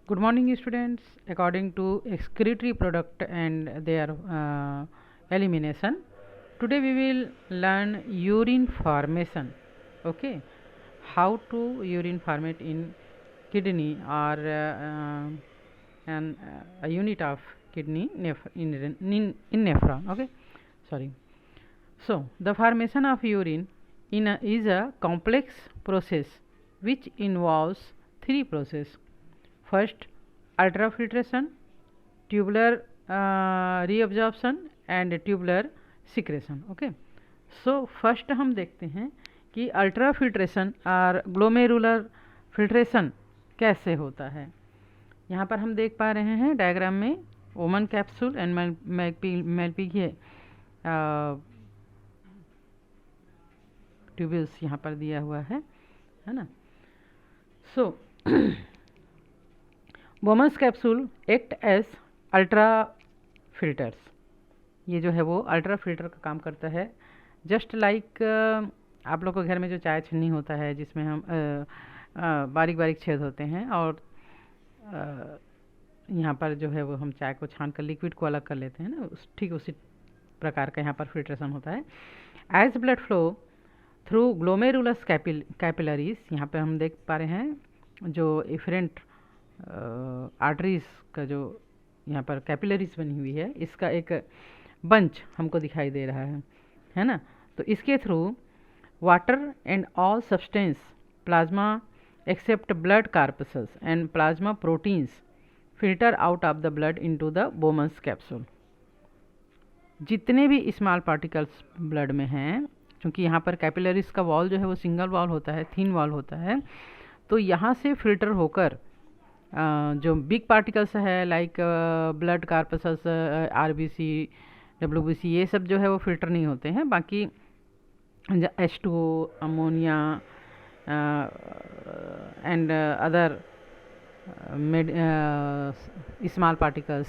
Good morning, students. According to excretory product and their elimination, today we will learn urine formation. Okay, how to urine formate in kidney or a unit of kidney in nephron. Okay, sorry. So the formation of urine is a complex process which involves three processes. First, ultrafiltration, tubular reabsorption and tubular secretion. Okay, so first हम देखते हैं कि ultrafiltration और glomerular filtration कैसे होता है। यहाँ पर हम देख पा रहे हैं डायग्राम में ओमन कैप्सूल एंड मेलपीघिए ट्यूब्यूल्स यहाँ पर दिया हुआ है ना। So Bowman's capsule act as ultra filters, ये जो है वो अल्ट्रा फिल्टर का काम करता है। जस्ट लाइक आप लोग को घर में जो चाय छन्नी होता है जिसमें हम बारीक बारीक छेद होते हैं और यहाँ पर जो है वो हम चाय को छान कर लिक्विड को अलग कर लेते हैं ना, ठीक उसी प्रकार का यहाँ पर फिल्ट्रेशन होता है। As blood flow through glomerulus capillaries, यहाँ पर हम देख पा रहे हैं जो इफरेंट आर्टरीज का जो यहाँ पर कैपिलरीज बनी हुई है, इसका एक बंच हमको दिखाई दे रहा है ना। तो इसके through water and all substance plasma except blood corpuscles and plasma proteins filter out of the blood into the Bowman's capsule. जितने भी स्मॉल पार्टिकल्स ब्लड में हैं, क्योंकि यहाँ पर कैपिलरीज का वॉल जो है वो सिंगल वॉल होता है, थिन वॉल होता है, तो यहाँ से फिल्टर होकर जो बिग पार्टिकल्स है लाइक ब्लड कार्पसेस, आरबीसी, डब्ल्यूबीसी, ये सब जो है वो फिल्टर नहीं होते हैं। बाकी H2O, ammonia and other small particles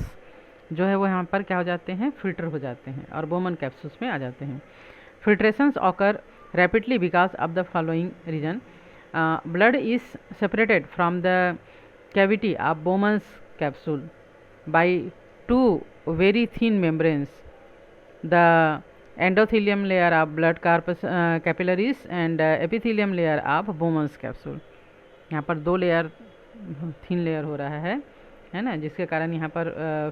जो है वो यहाँ पर क्या हो जाते हैं, फिल्टर हो जाते हैं और बोमन कैप्सूल्स में आ जाते हैं। Filtrations occur rapidly because of the following reason. Blood is separated from the cavity of Bowman's capsule by two very thin membranes, the endothelium layer of blood capillaries and epithelium layer of Bowman's capsule। यहाँ पर दो layer thin layer हो रहा है ना, जिसके कारण यहाँ पर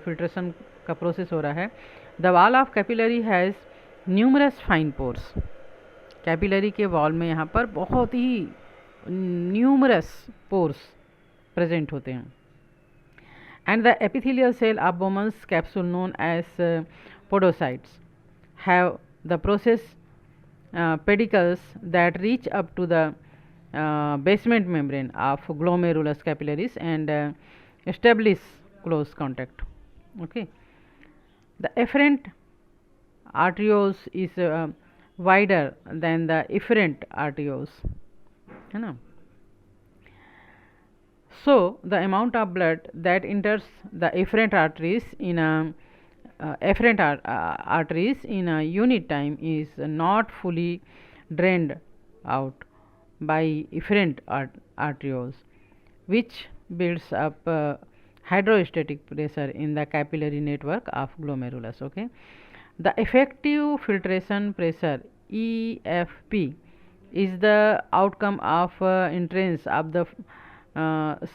फिल्ट्रेशन का प्रोसेस हो रहा है। The wall of capillary has numerous fine pores, capillary के वॉल में यहाँ पर बहुत ही न्यूमरस पोर्स प्रेजेंट होते हैं। And the epithelial cell of Bowman's capsule known as podocytes have the process pedicels that reach up to the basement membrane of glomerulus capillaries and establish close contact. Okay, the afferent arterioles is wider than the efferent arterioles, है ना। So the amount of blood that enters the efferent arteries in a unit time is not fully drained out by efferent arterioles, which builds up hydrostatic pressure in the capillary network of glomerulus. Okay, the effective filtration pressure EFP is the outcome of entrance of the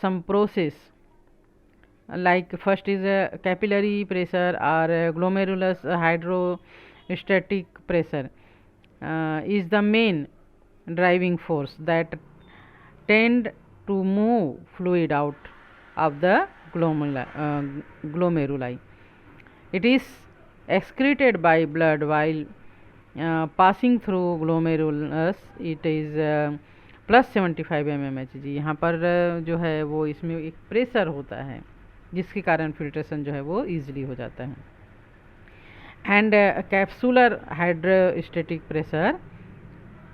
some process, like first is a capillary pressure or glomerulus hydrostatic pressure is the main driving force that tend to move fluid out of the glomeruli. It is excreted by blood while passing through glomerulus. It is +75 mmHg। यहाँ पर जो है वो इसमें एक pressure होता है जिसके कारण फिल्ट्रेशन जो है वो ईजिली हो जाता है। And capsular hydrostatic pressure,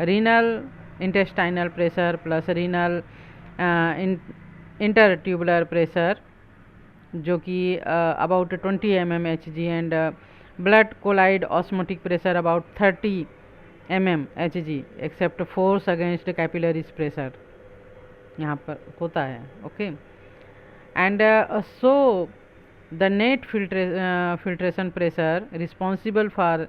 renal intestinal pressure plus renal intertubular pressure जो कि about 20 mmHg and blood colloid osmotic pressure about 30 mmHg except force against capillaries pressure यहाँ पर होता है। Okay, and so the net filtration pressure responsible for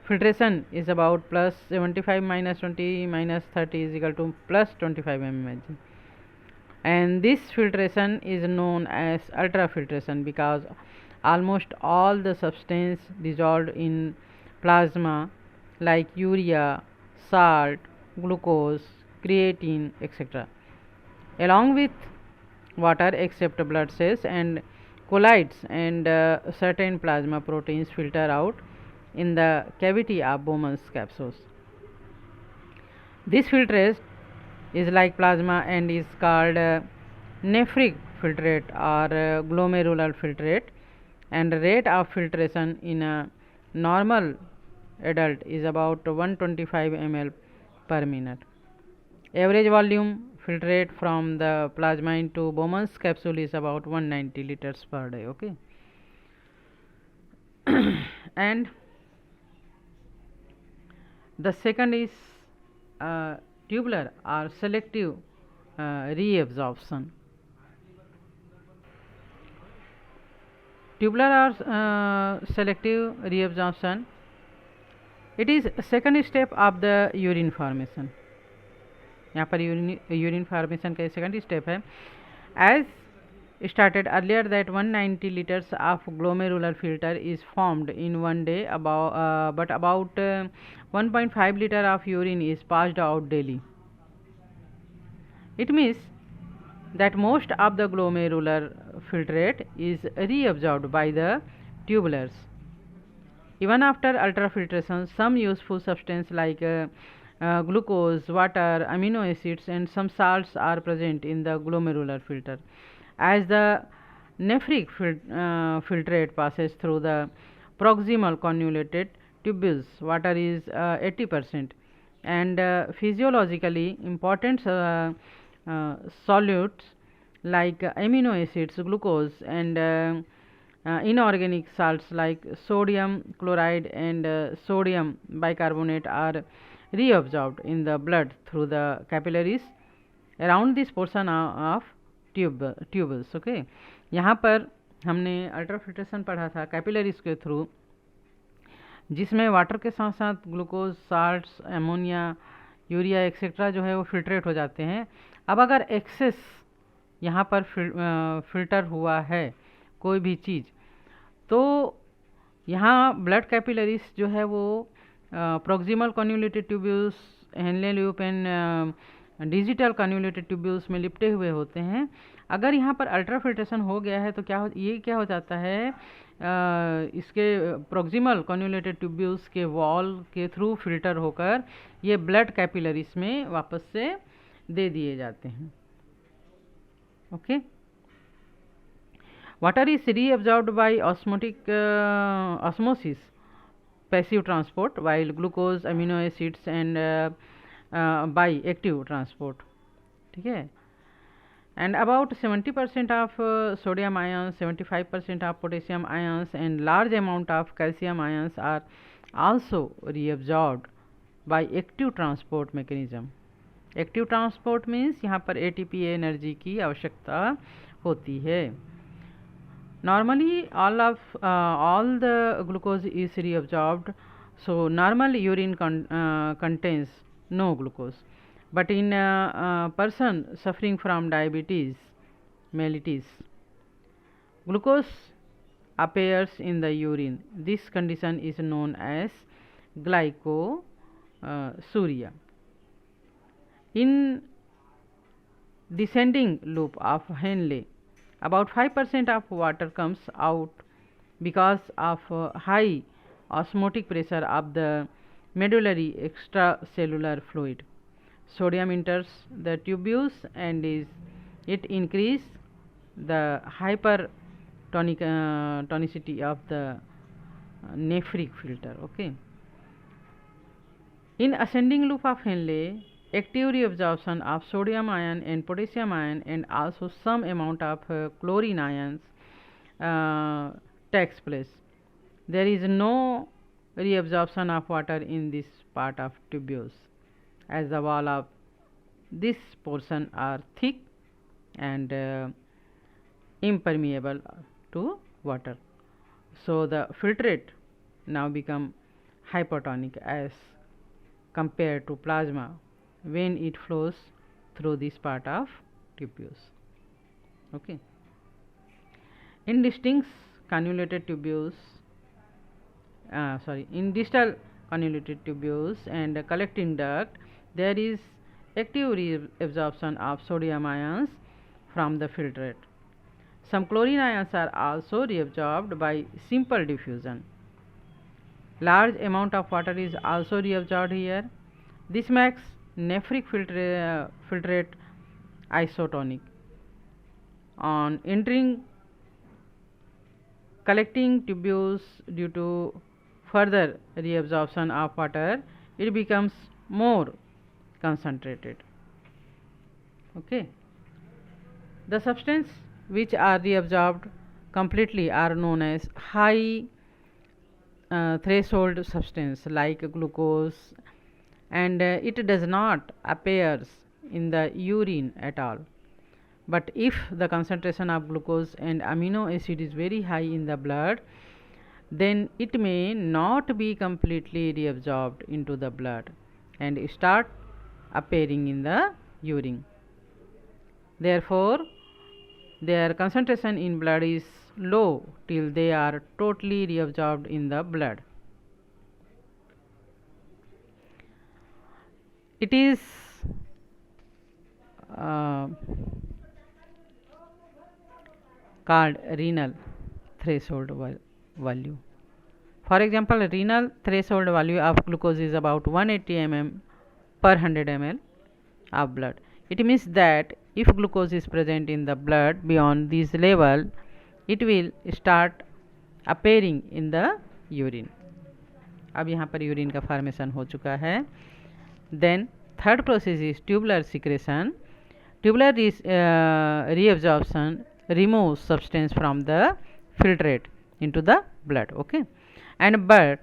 filtration is about plus 75 minus 20 minus 30 is equal to plus 25 mmHg, and this filtration is known as ultrafiltration because almost all the substance dissolved in plasma like urea, salt, glucose, creatine, etc., along with water except blood cells and colloids and certain plasma proteins filter out in the cavity of Bowman's capsules. This filtrate is like plasma and is called nephric filtrate or glomerular filtrate, and rate of filtration in a normal adult is about 125 ml per minute. Average volume filtrate from the plasma into Bowman's capsule is about 190 liters per day. Okay. And the second is tubular or selective reabsorption. Tubular or selective reabsorption, it is second step of the urine formation. यहाँ पर urine formation का second step है. As started earlier that 190 liters of glomerular filter is formed in one day, but about 1.5 liter of urine is passed out daily. It means that most of the glomerular filtrate is reabsorbed by the tubulars. Even after ultrafiltration, some useful substance like glucose, water, amino acids and some salts are present in the glomerular filter. As the nephric filtrate passes through the proximal convoluted tubules, water is 80%, and physiologically important solutes like amino acids, glucose and inorganic salts like sodium chloride and sodium bicarbonate are reabsorbed in the blood through the capillaries around this portion of tubules. Okay, यहाँ पर हमने ultrafiltration पढ़ा था capillaries के through, जिसमें water के साथ साथ glucose, salts, ammonia, urea etcetera जो है वो फिल्ट्रेट हो जाते हैं. अब अगर एक्सेस यहाँ पर फिल्टर हुआ है कोई भी चीज़, तो यहाँ ब्लड कैपिलरीज जो है वो proximal convoluted tubules, Henle loop and digital convoluted tubules में लिपटे हुए होते हैं. अगर यहाँ पर अल्ट्राफिल्ट्रेशन हो गया है तो क्या हो जाता है, इसके प्रोक्सिमल कन्वोल्यूटेड ट्यूब्यूल्स के वॉल के थ्रू फिल्टर होकर ये ब्लड कैपिलरीज में वापस से दे दिए जाते हैं. Okay, water is reabsorbed by osmosis, passive transport, while glucose, amino acids and by active transport. ठीक है, and about 70% of sodium ions, 75% of potassium ions and large amount of calcium ions are also reabsorbed by active transport mechanism. Active transport means यहाँ पर ATP energy की आवश्यकता होती है. Normally all the glucose is reabsorbed, so normal urine contains no glucose, but in a person suffering from diabetes mellitus, glucose appears in the urine. This condition is known as glycosuria. In descending loop of Henle, about 5% of water comes out because of high osmotic pressure of the medullary extracellular fluid. Sodium enters the tubules and it increase the hypertonicity of the nephric filter. Okay. In ascending loop of Henle, active reabsorption of sodium ion and potassium ion and also some amount of chlorine ions takes place. There is no reabsorption of water in this part of tubules, as the wall of this portion are thick and impermeable to water. So the filtrate now become hypotonic as compared to plasma when it flows through this part of tubules. Okay. In distinct cannulated tubules, in distal cannulated tubules and collecting duct, there is active reabsorption of sodium ions from the filtrate. Some chlorine ions are also reabsorbed by simple diffusion. Large amount of water is also reabsorbed here. This makes nephric filtrate isotonic. On entering collecting tubules due to further reabsorption of water, it becomes more concentrated. Okay. The substance which are reabsorbed completely are known as high threshold substance like glucose, and it does not appears in the urine at all. But if the concentration of glucose and amino acid is very high in the blood, then it may not be completely reabsorbed into the blood and start appearing in the urine. Therefore, their concentration in blood is low till they are totally reabsorbed in the blood. It is called renal threshold value. For example, renal threshold value of glucose is about 180 mm per 100 ml of blood. It means that if glucose is present in the blood beyond this level, it will start appearing in the urine. अब यहाँ पर urine का formation हो चुका है. Then third process is tubular secretion. Tubular reabsorption removes substance from the filtrate into the blood. Okay, and but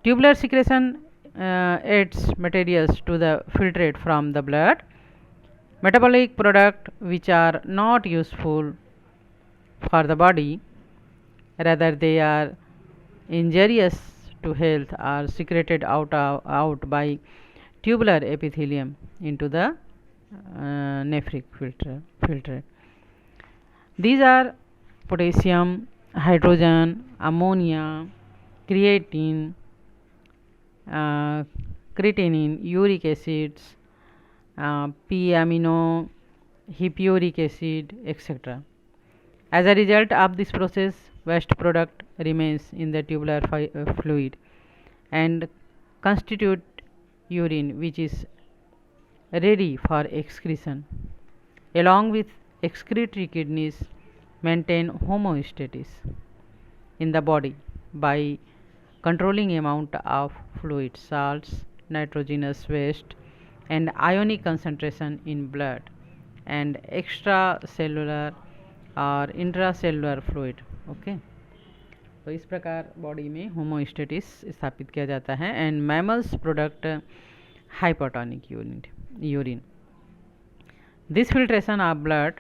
tubular secretion adds materials to the filtrate from the blood. Metabolic products which are not useful for the body, rather they are injurious to health, are secreted out by tubular epithelium into the nephric filtrate. These are potassium, hydrogen, ammonia, creatine, creatinine, uric acids, p-amino, hippuric acid, etc. As a result of this process, waste product remains in the tubular fluid and constitute urine, which is ready for excretion. Along with excretory kidneys maintain homeostasis in the body by controlling amount of fluid, salts, nitrogenous waste, and ionic concentration in blood and extracellular और intracellular fluid. Okay, तो इस प्रकार body में homeostasis स्थापित किया जाता है. And mammals product hypotonic urine. This filtration of blood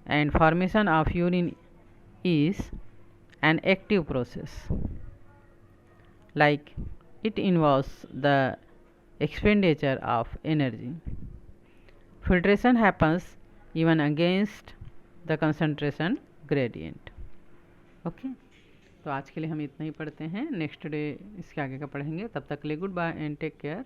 and formation of urine is an active process, like it involves the expenditure of energy. Filtration happens even against the concentration gradient. Okay, तो आज के लिए हम इतना ही पढ़ते हैं. Next day इसके आगे का पढ़ेंगे. तब तक के लिए goodbye and take care.